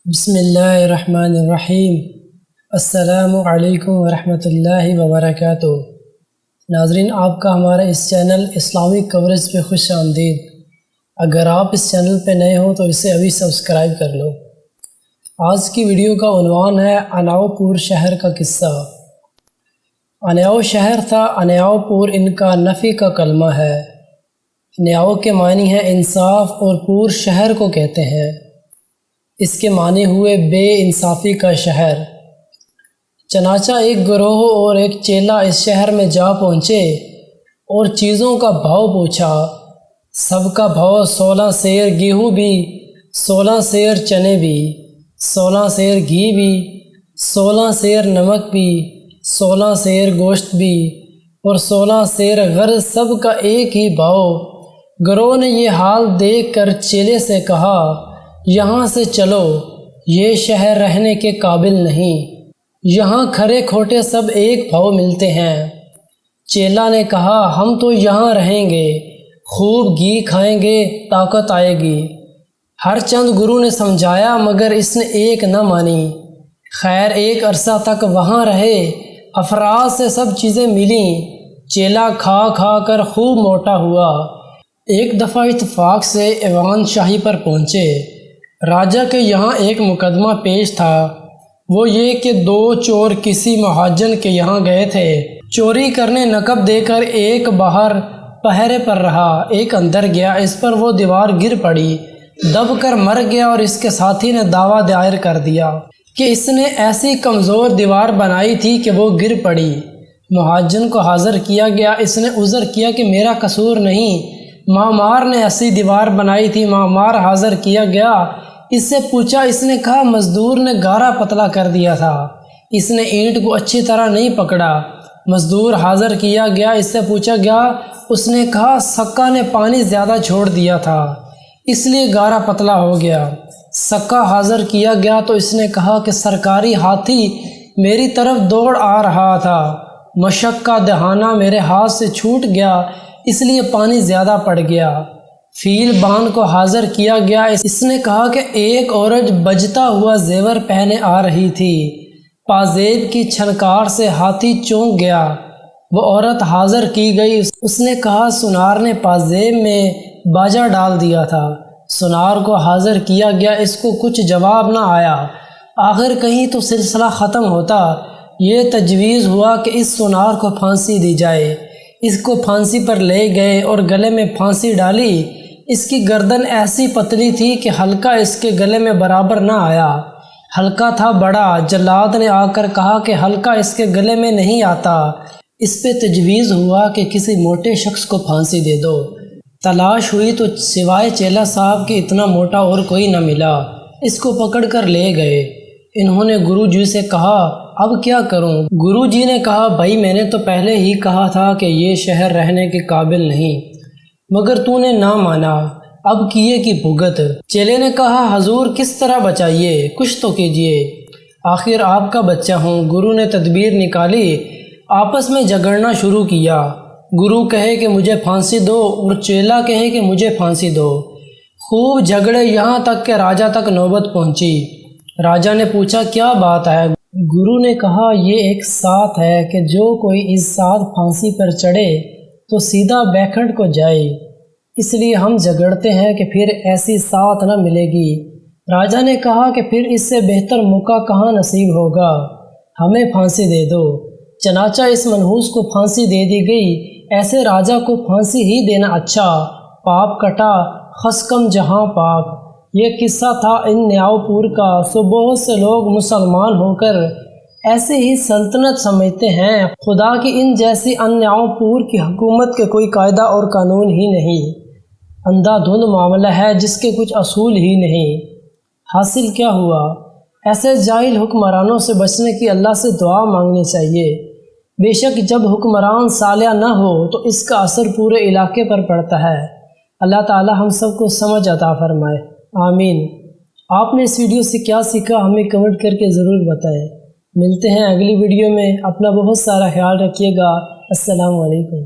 بسم اللہ الرحمن الرحیم۔ السلام علیکم ورحمۃ اللہ وبرکاتہ۔ ناظرین، آپ کا ہمارا اس چینل اسلامی کوریج پہ خوش آمدید۔ اگر آپ اس چینل پہ نئے ہو تو اسے ابھی سبسکرائب کر لو۔ آج کی ویڈیو کا عنوان ہے اناؤ پور شہر کا قصہ۔ اناؤ شہر تھا، اناؤ پور ان کا نفی کا کلمہ ہے۔ نیاؤ کے معنی ہے انصاف اور پور شہر کو کہتے ہیں۔ اس کے معنی ہوئے بے انصافی کا شہر۔ چنانچہ ایک گروہ اور ایک چیلا اس شہر میں جا پہنچے اور چیزوں کا بھاؤ پوچھا۔ سب کا بھاؤ 16 سیر گیہوں بھی، 16 سیر چنے بھی، 16 سیر گھی بھی، 16 سیر نمک بھی، 16 سیر گوشت بھی اور 16 سیر غرض، سب کا ایک ہی بھاؤ۔ گروہ نے یہ حال دیکھ کر چیلے سے کہا، یہاں سے چلو، یہ شہر رہنے کے قابل نہیں، یہاں کھرے کھوٹے سب ایک بھاؤ ملتے ہیں۔ چیلا نے کہا، ہم تو یہاں رہیں گے، خوب گھی کھائیں گے، طاقت آئے گی۔ ہر چند گرو نے سمجھایا مگر اس نے ایک نہ مانی۔ خیر ایک عرصہ تک وہاں رہے، افراد سے سب چیزیں ملیں، چیلا کھا کھا کر خوب موٹا ہوا۔ ایک دفعہ اتفاق سے ایوان شاہی پر پہنچے۔ راجہ کے یہاں ایک مقدمہ پیش تھا، وہ یہ کہ 2 چور کسی مہاجن کے یہاں گئے تھے۔ چوری کرنے نقب دے کر ایک باہر پہرے پر رہا، ایک اندر گیا، اس پر وہ دیوار گر پڑی، دب کر مر گیا اور اس کے ساتھی نے دعویٰ دائر کر دیا کہ اس نے ایسی کمزور دیوار بنائی تھی کہ وہ گر پڑی۔ مہاجن کو حاضر کیا گیا، اس نے عذر کیا کہ میرا قصور نہیں، معمار نے ایسی دیوار بنائی تھی۔ معمار حاضر کیا گیا، اس سے پوچھا، اس نے کہا مزدور نے گارا پتلا کر دیا تھا، اس نے اینٹ کو اچھی طرح نہیں پکڑا۔ مزدور حاضر کیا گیا، اس سے پوچھا گیا، اس نے کہا سکا نے پانی زیادہ چھوڑ دیا تھا، اس لیے گارا پتلا ہو گیا۔ سکا حاضر کیا گیا تو اس نے کہا کہ سرکاری ہاتھی میری طرف دوڑ آ رہا تھا، مشق کا دہانہ میرے ہاتھ سے چھوٹ گیا، اس لیے پانی زیادہ پڑ گیا۔ فیل بان کو حاضر کیا گیا، اس نے کہا کہ ایک عورت بجتا ہوا زیور پہنے آ رہی تھی، پازیب کی چھنکار سے ہاتھی چونک گیا۔ وہ عورت حاضر کی گئی، اس نے کہا سنار نے پازیب میں باجا ڈال دیا تھا۔ سنار کو حاضر کیا گیا، اس کو کچھ جواب نہ آیا۔ آخر کہیں تو سلسلہ ختم ہوتا، یہ تجویز ہوا کہ اس سنار کو پھانسی دی جائے۔ اس کو پھانسی پر لے گئے اور گلے میں پھانسی ڈالی۔ اس کی گردن ایسی پتلی تھی کہ حلقہ اس کے گلے میں برابر نہ آیا، حلقہ تھا بڑا۔ جلاد نے آ کر کہا کہ حلقہ اس کے گلے میں نہیں آتا۔ اس پہ تجویز ہوا کہ کسی موٹے شخص کو پھانسی دے دو۔ تلاش ہوئی تو سوائے چیلا صاحب کے اتنا موٹا اور کوئی نہ ملا، اس کو پکڑ کر لے گئے۔ انہوں نے گرو جی سے کہا، اب کیا کروں؟ گرو جی نے کہا، بھائی میں نے تو پہلے ہی کہا تھا کہ یہ شہر رہنے کے قابل نہیں، مگر تو نے نہ مانا، اب کیے کی بھگت۔ چیلے نے کہا، حضور کس طرح بچائیے، کچھ تو کیجیے، آخر آپ کا بچہ ہوں۔ گرو نے تدبیر نکالی، آپس میں جھگڑنا شروع کیا۔ گرو کہے کہ مجھے پھانسی دو اور چیلا کہے کہ مجھے پھانسی دو۔ خوب جھگڑے، یہاں تک کہ راجہ تک نوبت پہنچی۔ راجہ نے پوچھا کیا بات ہے؟ گرو نے کہا، یہ ایک ساتھ ہے کہ جو کوئی اس ساتھ پھانسی پر چڑھے تو سیدھا بیکھنڈ کو جائے، اس لیے ہم جھگڑتے ہیں کہ پھر ایسی ساتھ نہ ملے گی۔ راجہ نے کہا کہ پھر اس سے بہتر موقع کہاں نصیب ہوگا، ہمیں پھانسی دے دو۔ چنانچہ اس منحوس کو پھانسی دے دی گئی۔ ایسے راجہ کو پھانسی ہی دینا اچھا، پاپ کٹا خس کم جہاں پاک۔ یہ قصہ تھا ان نیاؤ پور کا۔ سو بہت سے لوگ مسلمان ہو کر ایسے ہی سلطنت سمجھتے ہیں، خدا کی ان جیسی ان نیاؤ پور کی حکومت کے کوئی قاعدہ اور قانون ہی نہیں، اندھا دھند معاملہ ہے جس کے کچھ اصول ہی نہیں۔ حاصل کیا ہوا؟ ایسے جاہل حکمرانوں سے بچنے کی اللہ سے دعا مانگنی چاہیے۔ بے شک جب حکمران صالح نہ ہو تو اس کا اثر پورے علاقے پر پڑتا ہے۔ اللہ تعالی ہم سب کو سمجھ عطا فرمائے، آمین۔ آپ نے اس ویڈیو سے کیا سیکھا ہمیں کمنٹ کر کے ضرور بتائیں۔ ملتے ہیں اگلی ویڈیو میں، اپنا بہت سارا خیال رکھیے گا۔ السلام علیکم۔